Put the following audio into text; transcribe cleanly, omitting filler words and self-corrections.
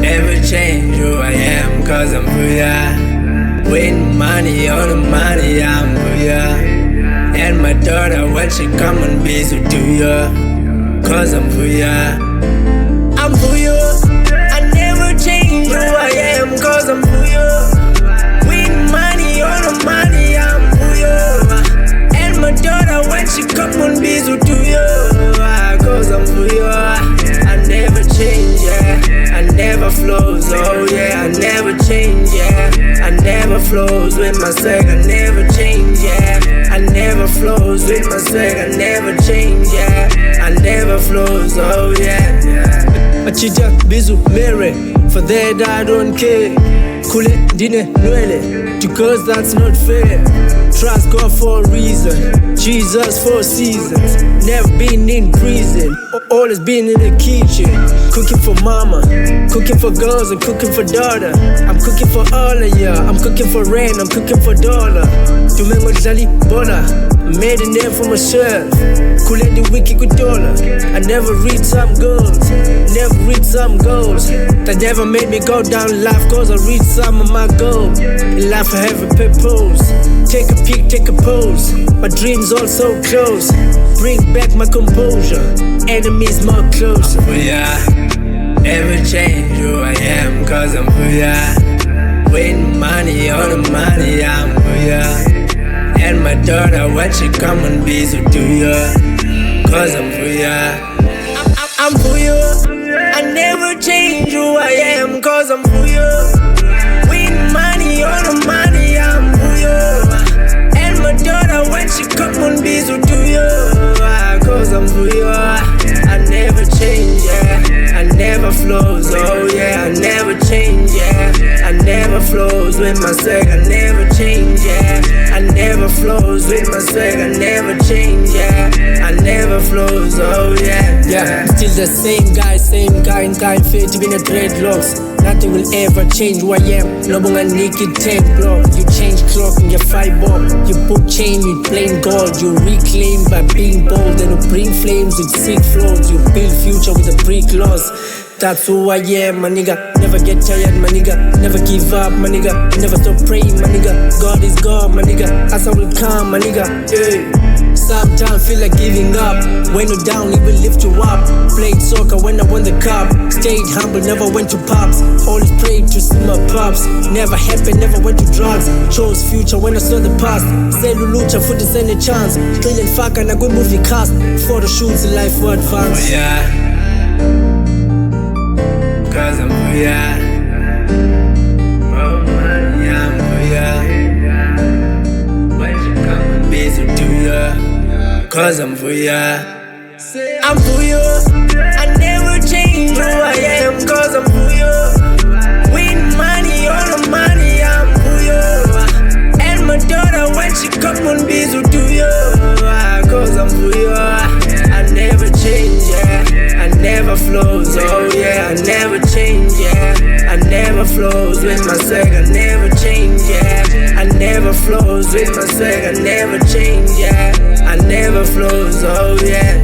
never change who I am, cause I'm Vuyo. Win money, all the money, I'm Vuyo. And my daughter, when she come and visit, do ya? Cause I'm Vuyo. I'm Vuyo. I never change who I am, cause I'm Vuyo. Win money, all the money, I'm Vuyo. And my daughter, when she come and visit, do ya? Cause I'm Vuyo. I never change, yeah. I never flows, oh yeah. I never change, yeah. I never flows with my swag, I never change, yeah. I never flows with my swag, I never change, yeah. I never flows, oh yeah. Machija bizu mere, for that I don't care. Kule dine nwele, because that's not fair. Trust God for a reason, Jesus for seasons. Never been in prison, always been in the kitchen. Cooking for mama, cooking for girls and cooking for daughter. I'm cooking for all of ya, I'm cooking for rent, I'm cooking for dollar. Tumengo jali bola, made a name for myself. Kule the wiki with dollar. I never read some goals, never read some goals. That never made me go down life, cause I read some of my goals. In life I have a purpose. Take a peek, take a pose. My dreams all so close. Bring back my composure. Enemies more closer. Vuyo. Never change who I am, cause I'm Vuyo. Win money, all the money, I'm Vuyo. And my daughter, when she come and visit, do ya? Cause I'm Vuyo. I'm Vuyo. I never change who I am, cause I'm Vuyo. Win money, all the money, I'm Vuyo. And my daughter, when she come and visit, do ya? Cause I'm Vuyo. I never change, yeah. I never flows, oh yeah. I never change, yeah. I never flows with my swag, I never change, yeah. I never flows with my swag, I never change, yeah. I never flows, oh yeah. Yeah, still the same guy in time fit to be in a dreadlocks. Nothing will ever change who I am. No bunga naked 10 block. You change clock in your fiber. You put chain with plain gold. You reclaim by being bold. And you bring flames with sick flows. You build future with a brick loss. That's who I am, my nigga. Never get tired, my nigga. Never give up, my nigga. Never stop praying, my nigga. God is God, my nigga. Answer will come, my nigga. Hey. Sometimes feel like giving up. When you're down, He will lift you up. Played soccer when I won the cup. Stayed humble, never went to pubs. Always prayed to see my pops. Never happened, never went to drugs. Chose future when I saw the past. Say Lulucha for this any chance. Killing fuck and I go movie cast. Photo shoots, life for advance. Oh yeah. Cause I'm Vuyo. Oh man, yeah, I'm Vuyo. When you come and visit, do ya? Cause I'm Vuyo. I'm Vuyo. I never change who I am, cause I'm Vuyo. Win money, all the money, I'm Vuyo. And my daughter, when she come and visit, do ya? Cause I'm Vuyo. I never change, yeah. I never flows, oh yeah. I never change, yeah. I never flows with my swag, I never change, yeah. I never flows with my swag, I never change, yeah. I never flows, oh yeah.